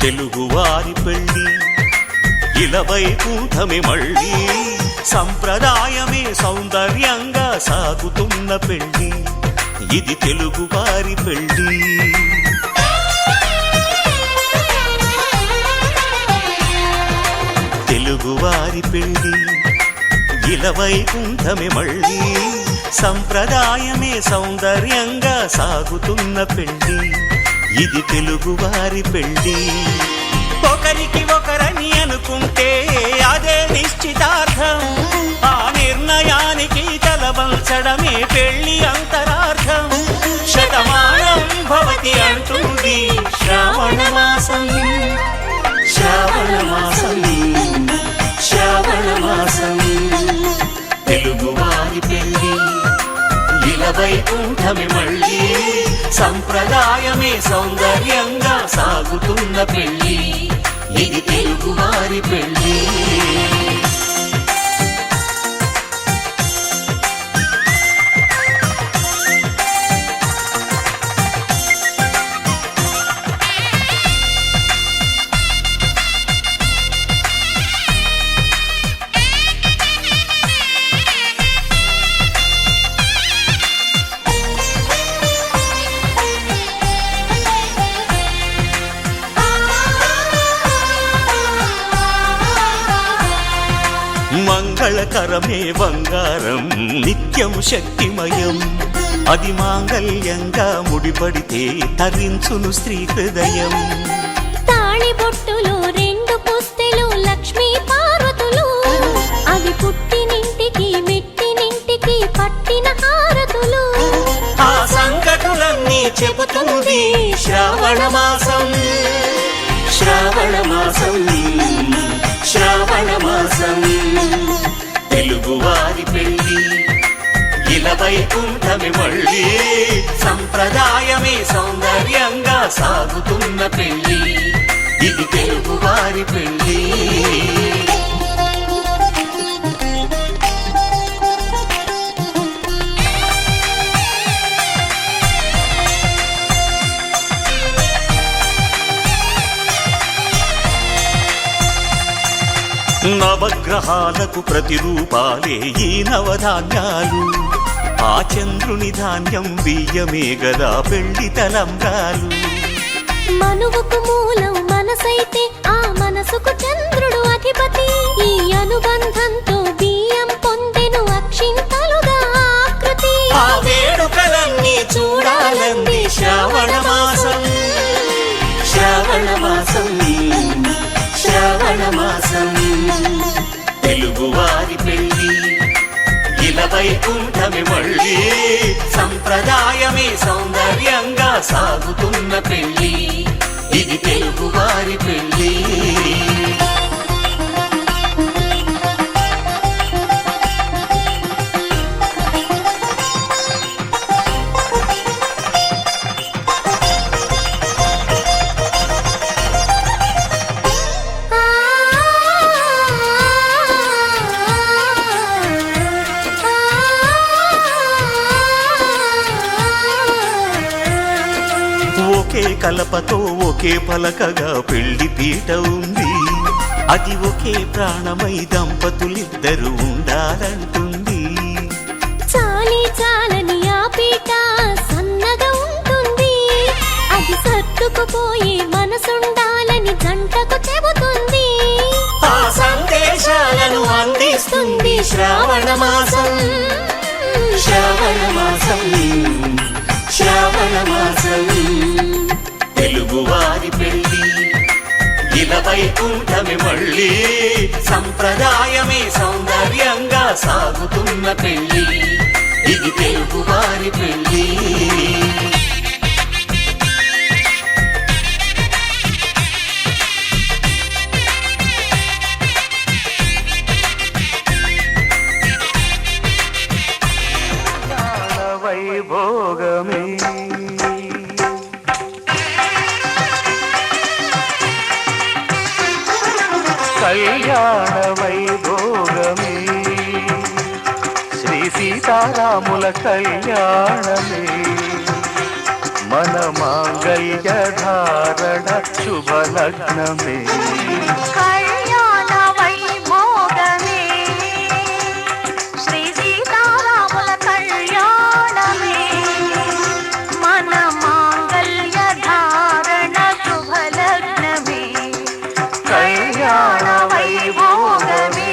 తెలుగువారి పెళ్ళి ఇలవైకుంఠమే మళ్ళీ సంప్రదాయమే సౌందర్యంగా సాగుతున్న పెళ్ళి ఇది తెలుగువారి పెళ్ళి. తెలుగువారి పెళ్ళి ఇలవైకుంఠమే మళ్ళీ సంప్రదాయమే సౌందర్యంగా సాగుతున్న పెళ్ళి ఇది తెలుగువారి పెళ్ళి. ఒకరికి ఒకరని అనుకుంటే అదే నిశ్చితార్థం, ఆ నిర్ణయానికి తలవంచడమే పెళ్ళి అంతరార్థం. శతమానం భవతి అంటుంది శ్రావణ మాసం, శ్రావణ మాసం, శ్రావణ మాసం. తెలుగువారి పెళ్ళి ఇలవైకుంఠమే మళ్ళీ సంప్రదాయమే సౌందర్యంగా సాగుతున్న పెళ్ళి ఇది తెలుగువారి పెళ్ళి. మంగళకరమే బంగారం నిత్యం శక్తిమయం, అది మాంగళ్యంగా ముడిపడితే తరించును స్త్రీ హృదయం. తాళి బొట్టులు రెండు పుస్తెలు లక్ష్మీ పార్వతులు, అవి పుట్టినింటికి మెట్టినింటికి పట్టిన హారతులు. ఆ సంగతులన్నీ చెబుతుంది శ్రావణ మాసం, శ్రావణ మాసం, శ్రావణ మాసం. తెలుగువారి పెళ్ళి ఇలవైకుంఠమే మళ్ళీ సంప్రదాయమే సౌందర్యంగా సాగుతున్న పెళ్ళి ఇది తెలుగువారి పెళ్ళి. నవగ్రహాలకు ప్రతిరూపాలే ఈ నవధాన్యాలు, ఆ చంద్రుని ధాన్యం బియ్యమే గదా పెళ్లి తలంబ్రాలు. మనువుకు మూలం మనసైతే ఆ మనసుకు చంద్రుడు అధిపతి, ఈ అనుబంధంతో బియ్యం పొందెను అక్షింతలుగా ఆకృతి. ఆ వేడుకలన్నీ చూడాలంది శ్రావణ మాసం, శ్రావణ మాసం, శ్రావణ మాసం. తెలుగువారి పెళ్ళి ఇలవైకుంఠమే మళ్ళీ సంప్రదాయమే సౌందర్యంగా సాగుతున్న పెళ్ళి ఇది తెలుగువారి పెళ్ళి. ఒకే కలపతో ఒకే పలకగా పెళ్లి పీట ఉంది, అది ఒకే ప్రాణమై దంపతులిద్దరు ఉండాలంటుంది. చాలి చాలని ఆ పీట సన్నగా ఉంటుంది, అది సర్దుకుపోయే మనసుండాలని జంటకు చెబుతుంది. ఆ సందేశాలను అందిస్తుంది శ్రావణ మాసం, శ్రావణ మాసం, శ్రావణ మాసం. తెలుగువారి పెళ్ళి ఇలవైకుంఠమే మళ్ళీ సంప్రదాయమే సౌందర్యంగా సాగుతున్న పెళ్ళి ఇది తెలుగువారి పెళ్ళి. వైభోగమే కళ్యాణ వైభోగమే శ్రీ సీతారాముల కళ్యాణమే మన మాంగళ్య ధారణ శుభలగ్నమే కళ్యాణ వైభోగమే శ్రీ సీతారాముల కళ్యాణమే మన మాంగళ్య ధారణ శుభలగ్నమే కళ్యాణ వైభోగమే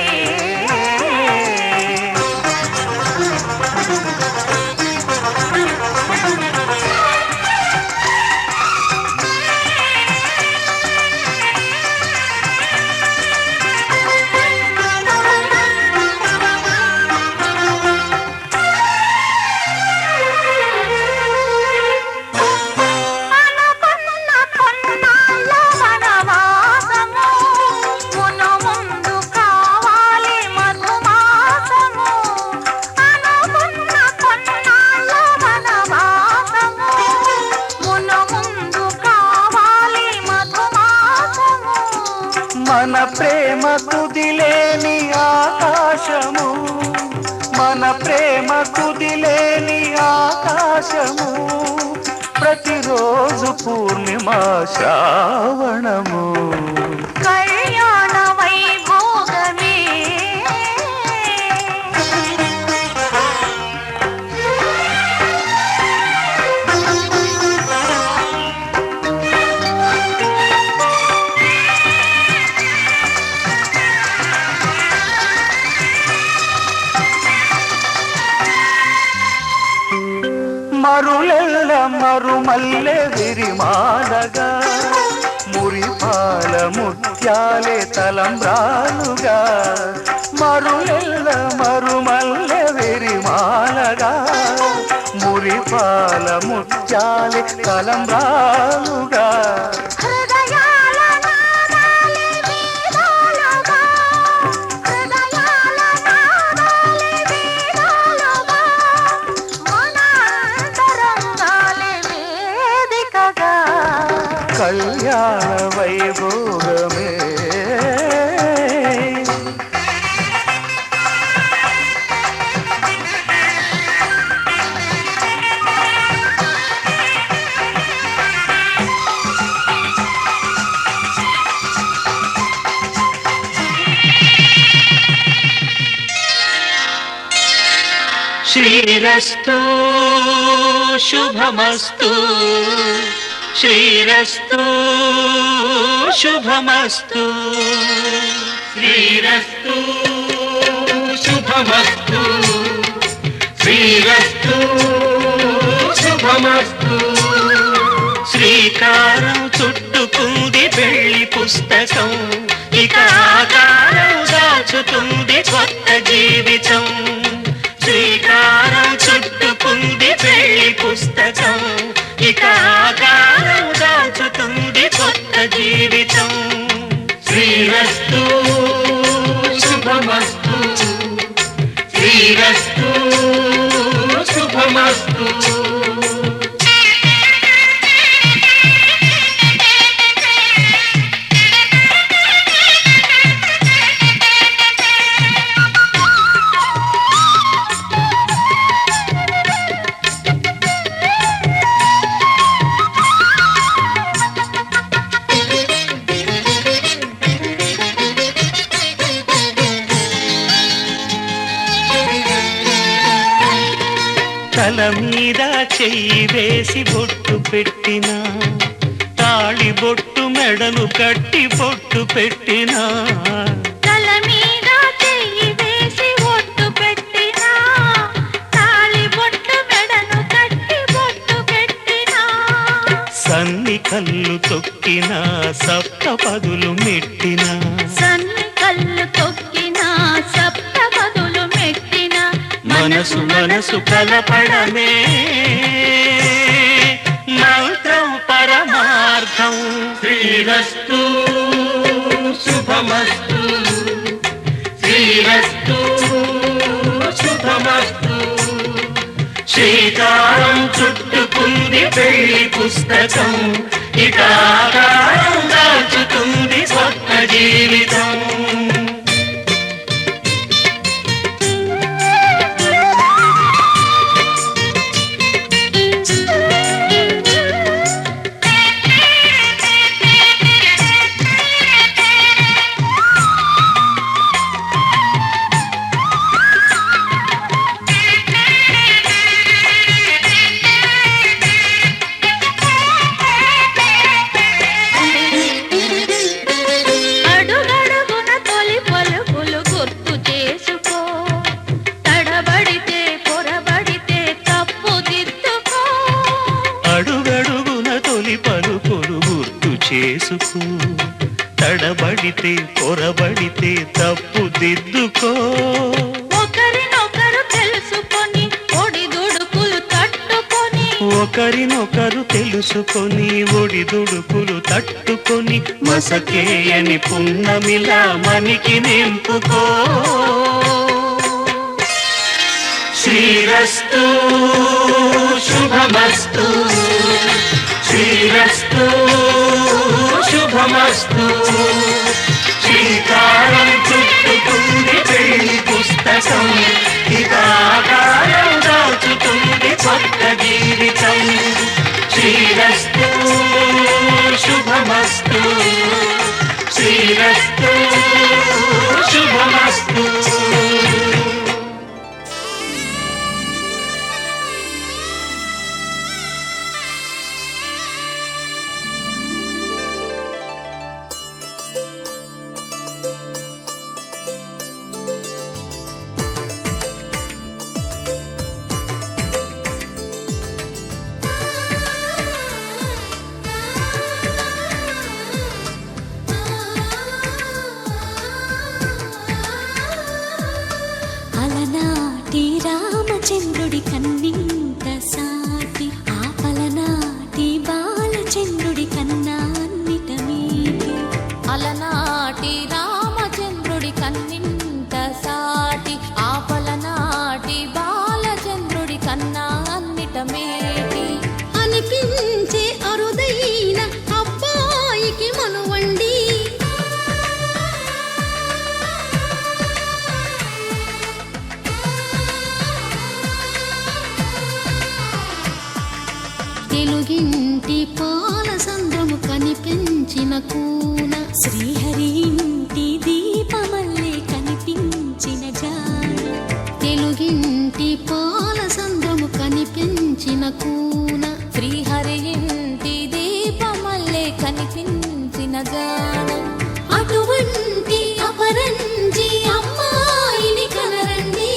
మన ప్రేమ కుదిలేని ఆకాశము మన ప్రేమ కుదిలేని ఆకాశము ప్రతిరోజు పూర్ణిమ శ్రావణము కళ్యాణ వైభోగమే మరులెల్ల మరుమల్లె విరిమాలగా మురిపాల ముత్యాలే తలంబ్రాలుగా మరులెల్ల మరుమల్లె విరిమాలగా మురిపాల ముత్యాలే తలంబ్రాలుగా హృదయాల నాదాలే వేదాలుగా హృదయాల నాదాలే వేదాలుగా మన అంతరంగాలే వేదికగా కళ్యాణ వైభోగమే శ్రీరస్తు శుభమస్తు శ్రీరస్తు శుభమస్తు శ్రీరస్తు శుభమస్తు శ్రీరస్తు శుభమస్తు శ్రీకారం చుట్టుకుంది పెళ్లి పుస్తకం ఇక ఆకారం దాచుతుంది కొత్త జీవితం శ్రీకారం చుట్టుకుంది పెళ్లి పుస్తకం ఇక ఆకారం దాచుతుంది కొత్త జీవితం శ్రీరస్తు శుభమస్తు శ్రీరస్తు శుభమస్తు తల మీద చెయ్యి వేసి బొట్టు పెట్టినా తాళి బొట్టు మెడను కట్టి బొట్టు పెట్టినా తల మీద చెయ్యి వేసి బొట్టు పెట్టినా తాళి బొట్టు మెడను కట్టి బొట్టు పెట్టినా సన్ని కళ్ళు తొక్కినా సప్త పదులు మెట్టినా సన్ని కళ్ళు తొక్కినా సప్త పదులు మెట్టినా మనసు మనసు కలపడమే మంత్రం పరమార్థం శ్రీరస్తు శుభమస్తు శ్రీరస్తు శుభమస్తు శ్రీకారం చుట్టుకుంది పెళ్లి పుస్తకం, ఇక ఆకారం దాచుతుంది స్వప్న జీవితం. తడబడితే పొరబడితే తప్పు దిద్దుకో. ఒకరినొకరు తెలుసుకొని ఒడిదుడుకులు తట్టుకొని, ఒకరినొకరు తెలుసుకొని ఒడిదుడుకులు తట్టుకొని, మసకేయని పున్నమిలా మనికి నింపుకో. శ్రీరస్తు శుభమస్తు, శ్రీరస్తు శుభమస్తు. శ్రీకారం చుట్టుకుంది పెళ్లి పుస్తకం, ఇక ఆకారం దాచుతుంది కొత్త జీవితం. శ్రీరస్తు శుభమస్తు, శ్రీరస్తు శుభమస్తు. రామచంద్రుడి కన్నింత సాటి, ఆపలనాటి బాలచంద్రుడి కన్నా అన్నిట మీటి. అలనాటి రామచంద్రుడి కన్నింత సాటి, ఆపలనాటి బాలచంద్రుడి కన్నా అన్నిట మేటి. అనిపించే అరుదైన అబ్బాయికి మనువండి, తెలుగింటి పాలసంద్రము కనిపించిన కూన, శ్రీహరి ఇంటి దీపమల్లే కనిపించిన జాన. తెలుగింటి పాలసంద్రము కనిపించిన కూన, శ్రీహరి ఇంటి దీపమల్లే కనిపించిన జాన. అటువంటి అపరంజి అమ్మాయిని కనరండి.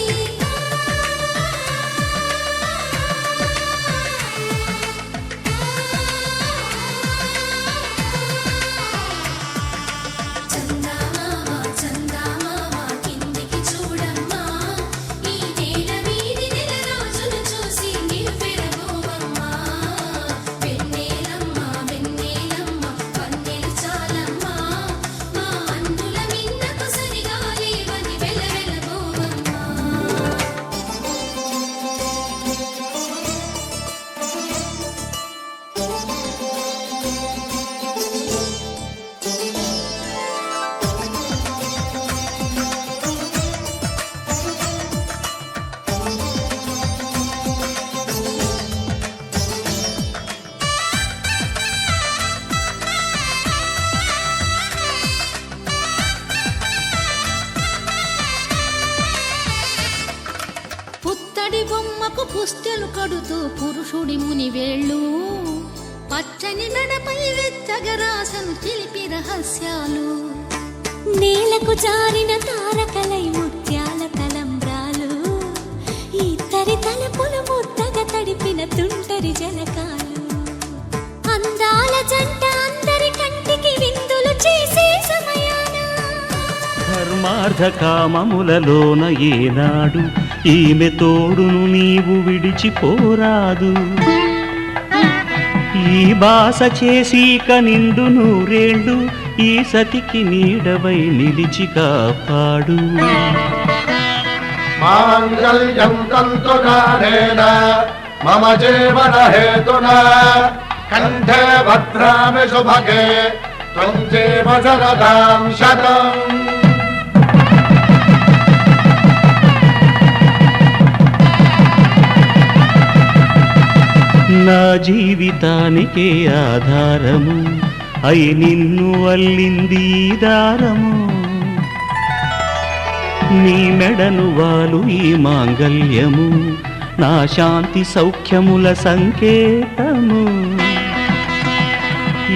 పుత్తడి బొమ్మకు పుస్తెలు కడుతూ పురుషుడి ముని వేళ్ళు, పచ్చని మెడపై వెచ్చగరాసను చిలిపి రహస్యాలు. నేలకు జారిన తారకలై ముత్యాల తలంబ్రాలు, ఇద్దరి తలపులు ముద్దగా తడిపిన తుంటరి జలకాలు. అందాల జంట అందరి కంటికి విందులు చేసే సమయాన, ధర్మార్థ కామములలోన ఏనాడు ఈమె తోడును నీవు విడిచిపోరాదు. ఈ బాస చేసి కనిండు నూరేళ్ళు ఈ సతికి నీడవై నిలిచి కాపాడు. మాంగళ్యం తంతునానేన మమ జీవన హేతునా కంఠే భద్రామి శుభగే త్వం జీవ శరదాం శతం. నా జీవితానికే ఆధారము అయి నిన్ను అల్లింది ఈ దారము. నీ మెడను వాలు ఈ మాంగల్యము నా శాంతి సౌఖ్యముల సంకేతము.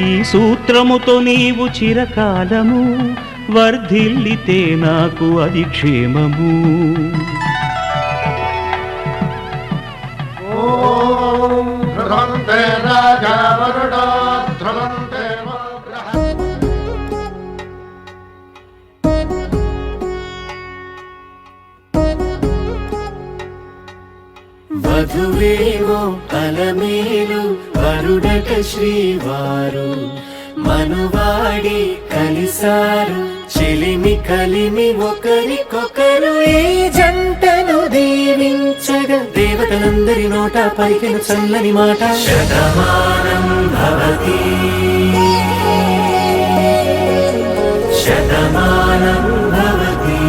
ఈ సూత్రముతో నీవు చిరకాలము వర్ధిల్లితే నాకు అది క్షేమము. ధ్రువంతే రాజా వరుడో ధ్రువంతే వధువేవో అలమేలు వరుడట శ్రీవారు మనువాడి కలిసారు చెలిమి కలిమి ఒకరికొకరు ఈ జంటను దీవించగా దేవతలందరి నోట పలికిన చల్లని మాట శతమానం భవతి శతమానం భవతి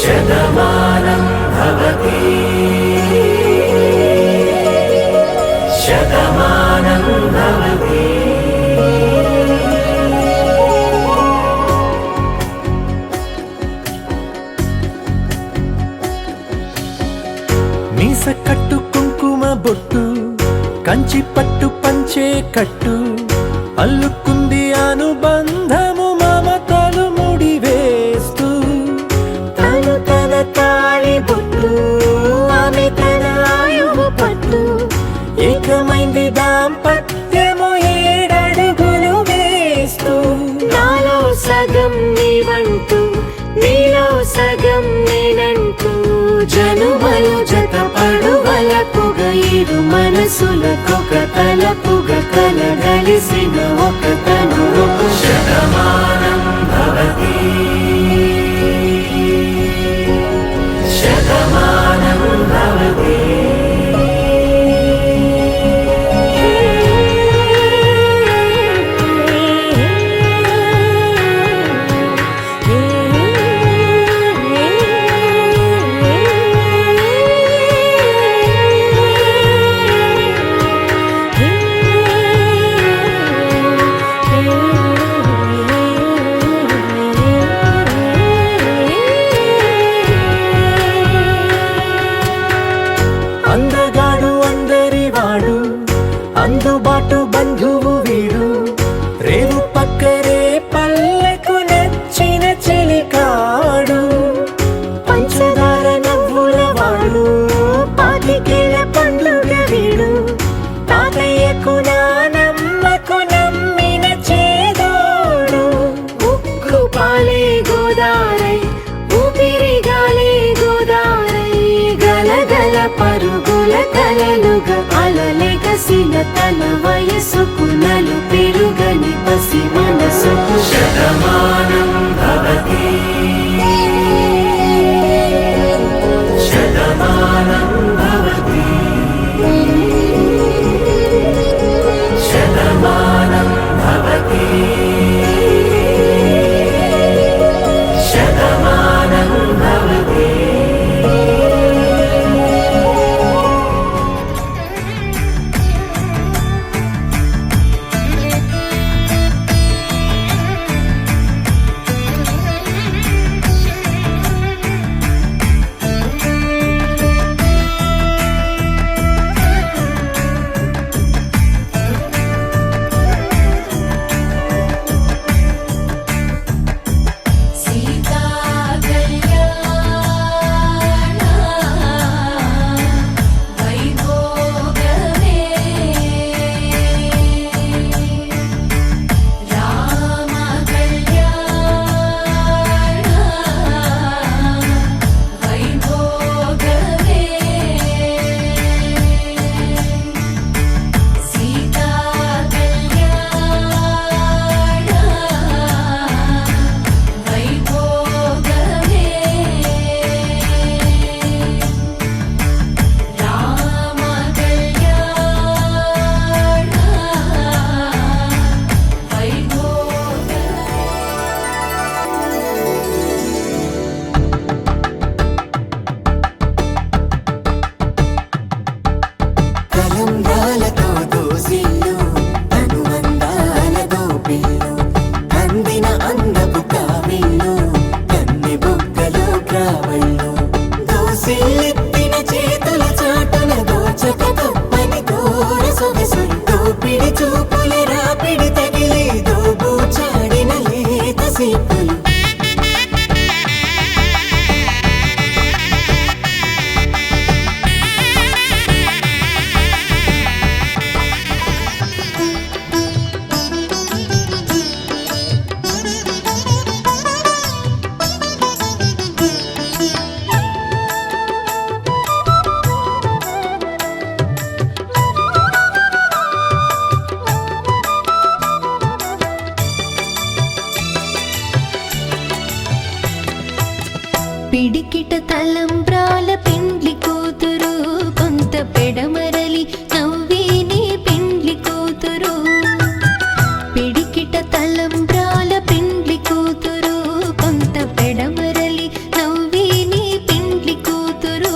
శతమానం భవతి శతమానం భవతి. మీస కట్టు కుంకుమ బొట్టు కంచి పట్టు పంచే కట్టు అల్లుకుంది అనుబంధము మమతలు ముడి వేస్తూ తను తన తాళి బొట్టు ఆమె తన ఆయువు పట్టు ఏకమైంది దాంపత్యము 7 అడుగులు వేస్తూ నాలో సగం నీవంటూ నీలో సగం నేనంటూ జనుమలు జత పడువలపుగ ఇరు మనసులకొక తలపుగ కలగలిసిన ఒక తను శతమానం భవతి శతమానం భవతి. అందగాడు అందరి వాడు అందుబాటు బంధువు వీడు రేవు పక్కరే పల్లెకు నచ్చిన చెలికాడు పంచదార నవ్వుల వాడు పాతికేల పండుగ వీడు తాతయ్యకు నానమ్మకు నమ్మిన చేదోడు ఉక్కు పాలే గోదారై ఊపిరిగాలే గోదారై గలగల పరుగుల కలలుగా అలలెగసిన తన వయసుకు నలు పెరుగని పసి మనసుకు శతమానం భవతి శతమానం భవతి శతమానం భవతి శతమానం భవతి. తలంబ్రాల పెండ్లి కూతురు కొంత పెడమరలి నవ్వేనే పెండ్లి కూతురు పిడికిట తలంబ్రాల పెండ్లి కూతురు కొంత పెడమరలి నవ్వేనే పెండ్లి కూతురు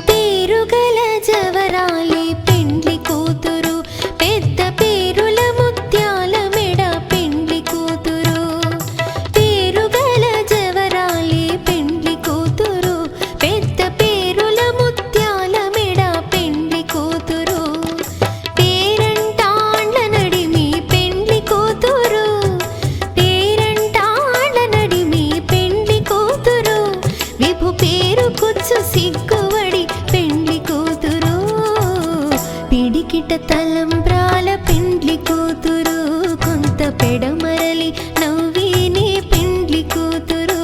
పేరుగల జవరాలి పెండ్లి కూతురు పెద్ద పేరుల ముత్యాల మెడ పెండ్లి కూతురు పేరుగల జవరాలి పెండ్లి కూతురు పెద్ద పేరుల ముత్యాల మెడ పెండ్లి కూతురు పేరంటాండ్ల నడిమి పెండ్లి కూతురు పేరంటాండ్ల నడిమి పెండ్లి కూతురు విభు పేరు కుచ్చు సిగ్గువడి పెండ్లి కూతురు పిడికిట తలంబ్రాల పెండ్లి కూతురు కొంత పెడమరలి నవ్వేనే పెండ్లి కూతురు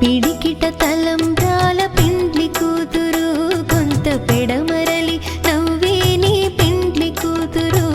పిడికిట తలంబ్రాల పెండ్లి కూతురు కొంత పెడమరలి నవ్వేనే పెండ్లి కూతురు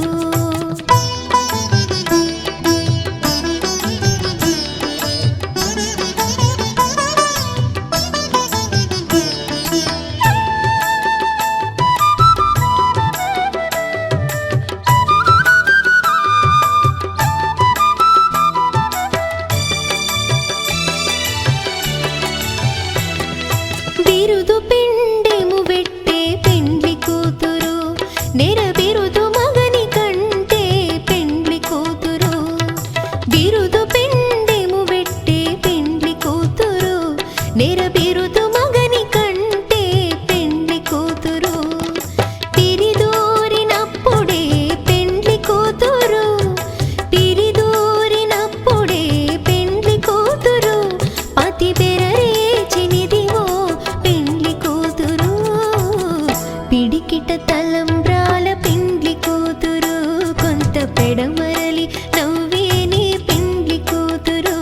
బిరుదు పిండెము వెట్టే పెండ్లి కూతురు నెర బిరుదు మగని కంటే పెండ్లి కూతురు బిరుదు పిండెము వెట్టే పెండ్లి కూతురు నెర బిరుదు మగని కంటే పెండ్లి కూతురు పిరిదూరినప్పుడే పెండ్లి కూతురు పిరిదూరినప్పుడే పెండ్లి కూతురు పతి బెరరేచినిదివో పెండ్లి కూతురు పిడికిట తలంబ్రాల పెండ్లి కూతురు కొంత పెడమరలి నవ్వేనే పెండ్లి కూతురు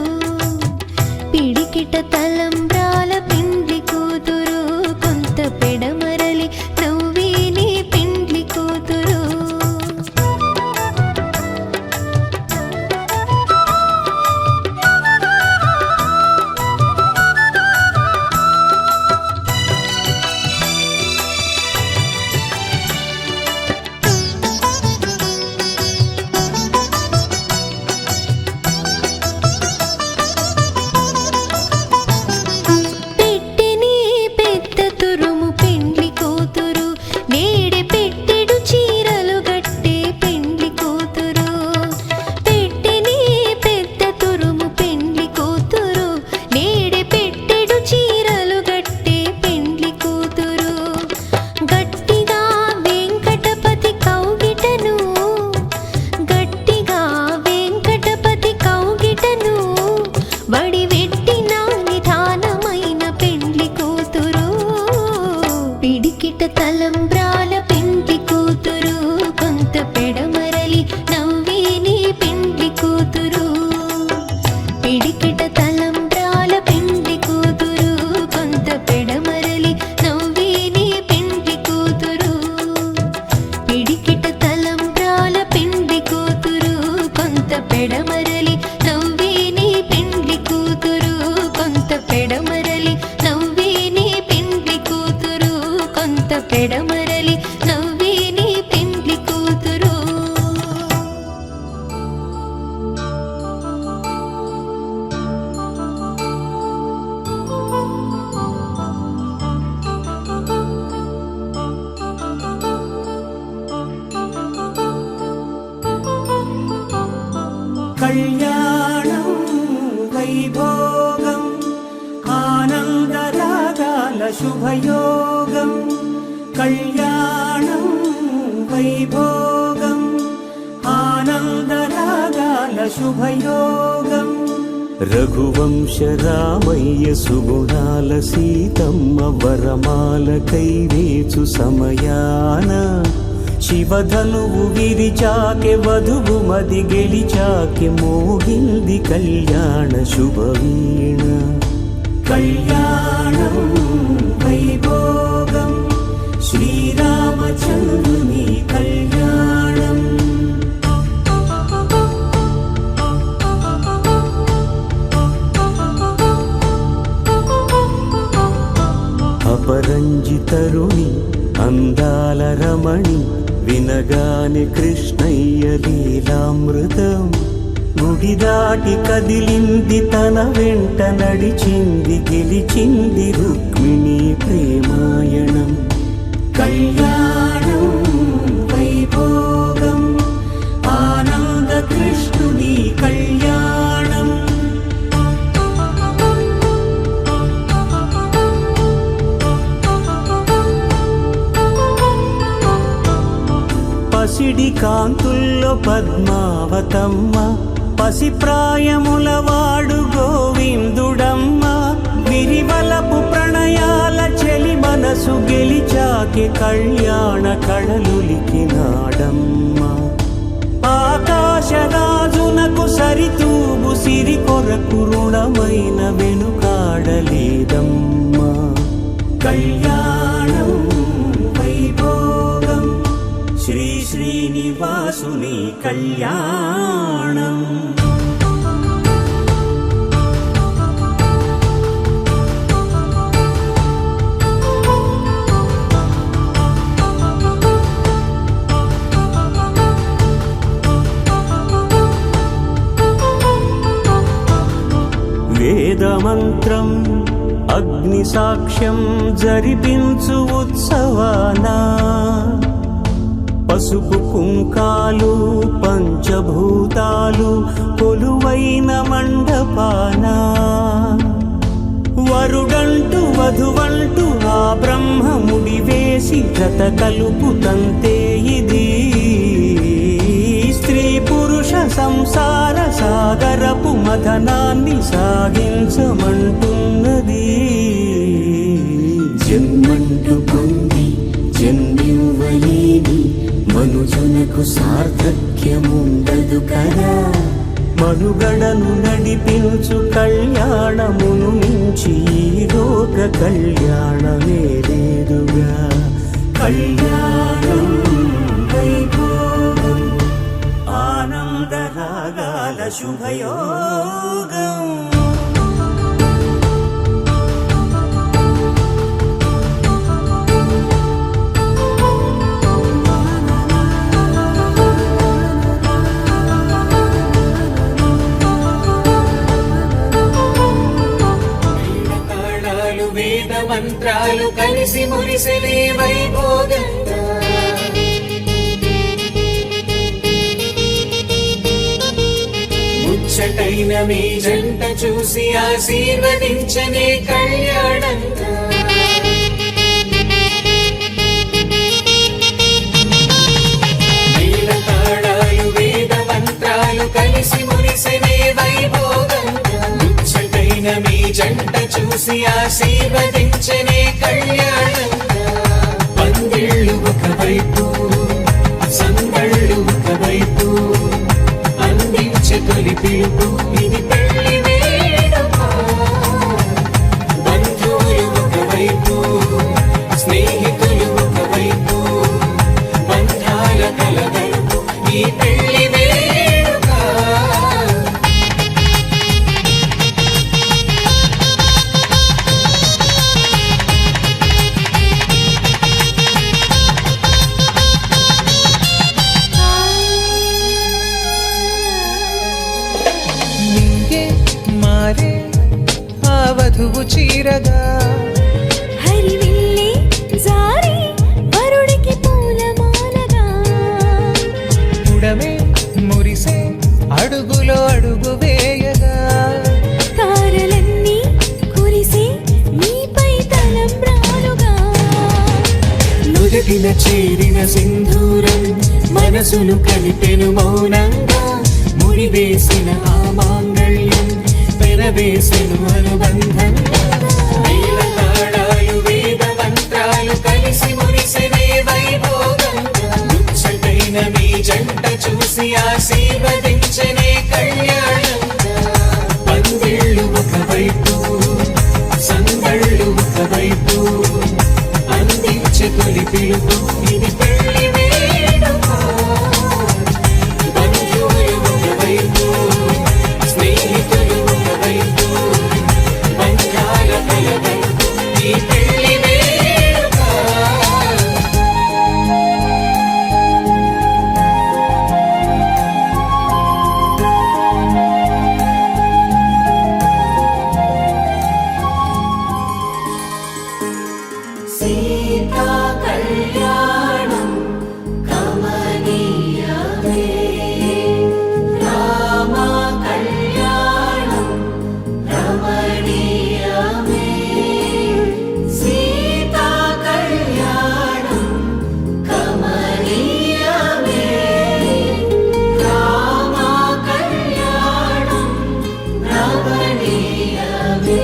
పిడికిట తలంబ్రాల పెండ్లి కూతురు కొంత పెడమరలి నవ్వేనే పెండ్లి కూతురు పెట్టెని పెద్ద తురుము పెండ్లి కూతురు నేడే పెట్టెడు చీరలు గట్టే పెండ్లి కూతురు పెట్టెని పెద్ద తురుము పెండ్లి కూతురు నేడే పెట్టెడు చీరలు గట్టే పెండ్లి కూతురు గట్టిగా వెంకటపతి కౌగిటను గట్టిగా వెంకటపతి కౌగిటను వడివెట్టిన నిధానమైన పెండ్లి కూతురు పిడికిట తలంబ్రాల పెండ్లి కూతురు కొంత పెడమరలి నవ్వేనే పెండ్లి కూతురు పిడికిట తలంబ్రాల పెండ్లి కూతురు కొంత పెడమరలి నవ్వేనే పెండ్లి కూతురు పిడికిట తలంబ్రాల పెండ్లి కూతురు కొంత పెడమరలి నవ్వేనే పెండ్లి కూతురు కొంత పెడమరలి నవ్వేనే పెండ్లి కూతురు కొంత పెడమరలి నవ్వేనే పెండ్లి కూతురు కళ్యాణం వైభోగం ఆనందరాగాల శుభయోగం కళ్యాణం వైభోగం ఆనందరాగాల శుభయోగం రఘువంశ రామయ్య సుగుణాల సీతమ్మ వరమాల కైవేచు సమయాన శివధనువు విరిచాకె వధువు మది గెలిచాకె మోగింది కళ్యాణ శుభవీణ. కళ్యాణం వైభోగం శ్రీరామచంద్రుని కళ్యాణం. అపరంజితరుణి అందాల రమణి వినగానే కృష్ణయ్య లీలామృతం. గుడి దాటి కదిలింది తన వెంట నడిచింది గెలిచింది రుక్మిణి ప్రేమాయణం. కళ్యాణం వైభోగం ఆనంద కృష్ణుని కళ్యాణం. పసిడి కాంతుల్లో పద్మావతమ్మ పసిప్రాయముల వాడు గోవిందుడమ్మ. విరివలపు ప్రణయాల చెలి మనసు గెలిచాకే కళ్యాణ కళలులికినాడమ్మ. ఆకాశరాజునకు సరితూగు సిరి కొరకు రుణమైన వెనుకాడలేదమ్మా. కళ్యాణం వైభోగం శ్రీ శ్రీనివాసుని కళ్యాణం. వేదమంత్రం అగ్ని సాక్ష్యం జరిపించు ఉత్సవానా. పసుపు కుంకాలు పంచభూతాలు కొలువైన మండపాన. వరుడంటూ వధువంటూ ఆ బ్రహ్మముడి వేసి జత కలుపుతంతే ఇది. స్త్రీ పురుష సంసార సాగరపు మథనాన్ని సాగించమంటున్నది. జన్మంటూ పొంది జన్మివ్వలేని మనుజునకు సార్థక్యముండదు కదా. మనుగడను నడిపించు కళ్యాణమును మించి ఈ లోక కళ్యాణమే లేదుగా. కళ్యాణం వైభోగం ఆనంద రాగాల శుభయోగం. వేద మంత్రాలు కలిసి మురిసెలే వైభోగంగా. ముచ్చటైన మీ జంట చూసి ఆశీర్వదించనే కళ్యాణంగా. మేళతాళాలు వేద మంత్రాలు కలిసి మురిసెనే వైభోగంగా. ముచ్చటైన మీ జంట చూసి ఆశీర్వదించనే కళ్యాణంగా. పందిళ్ళు ఒకవైపు సందళ్ళు ఒకవైపు అందించే తొలి పిలుపు ఇది పెళ్లి వేడుక. బంధువులు ఒకవైపు స్నేహితులు ఒకవైపు బంధాల కలగలుపు ఈ పెళ్లి వేడుక. వధువు చీరగా హరివిల్లే జారి వరుడికి పూలమాలగా. పుడమే మురిసే అడుగులో అడుగు వేయగా. తారలన్నీ కురిసే నీపై తలంబ్రాలుగా. నుదిటిన చేరిన సింధూరం మనసును కలిపెను మౌనంగా. ముడివేసిన ఆ మాంగళ్యం పెనవేసెను అనుబంధం. మేళతాళాలు వేద మంత్రాలు కలిసి మురిసెనే వైభోగంగా. కలిసిన మీ జంట చూసి ఆశీర్వదించనే కళ్యాణంగా పందిళ్ళు ఒకవైపు సందళ్ళు ఒకవైపు అందించే తొలి పిలుపు ఇది పెళ్లి వేడుక బంధువులు ఒకవైపు స్నేహితులు ఒకవైపు బంధాల కలగలుపు ఈ పెళ్లి వేడుక సీతా కళ్యాణం కమనీయమే రామ కళ్యాణం రమణీయమే సీతా కళ్యాణం కమనీయమే రామ కళ్యాణం రమణీయమే.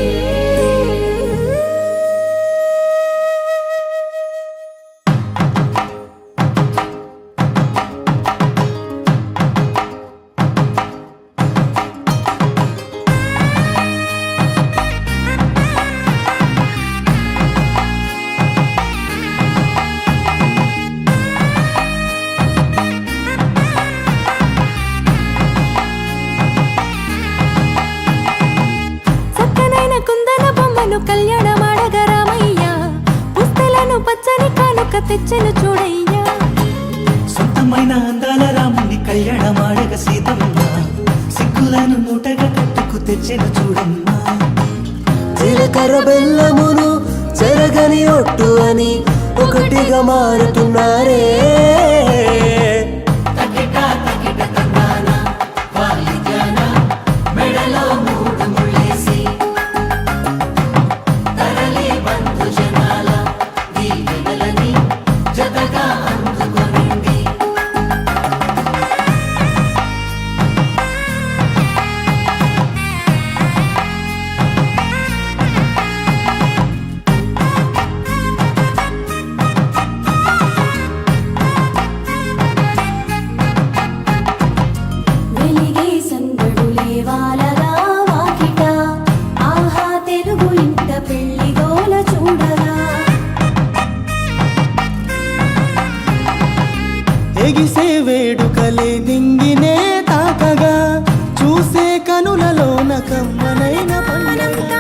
చక్కనైన కుందన బొమ్మను కళ్యాణమాడగ రామయ్య పుస్తలను పచ్చని కానుక తెచ్చెను చూడయ్యా సొంతమైన అందాల రాముని కళ్యాణమాడగ సీతమ్మ సిగ్గులను మూటగా కట్టుకు తెచ్చిన చూడమ్మా జీలకర్ర బెల్లమును చెరగని ఒట్టు అని ఒకటిగా మారుతున్నారే మెడలో మూడు ముళ్ళేసి తరలి బంధు జనాల దీవెనలని జతగా అందుకొనింది వెలిగే సందడులే వాలగా వాకిట ఆహా తెలుగు ఇంట పెళ్లి గోల చూడగా ఎగిసే వేడుకలే నింగినే తాకగా చూసే కనులలోన కమ్మనైన పండుగ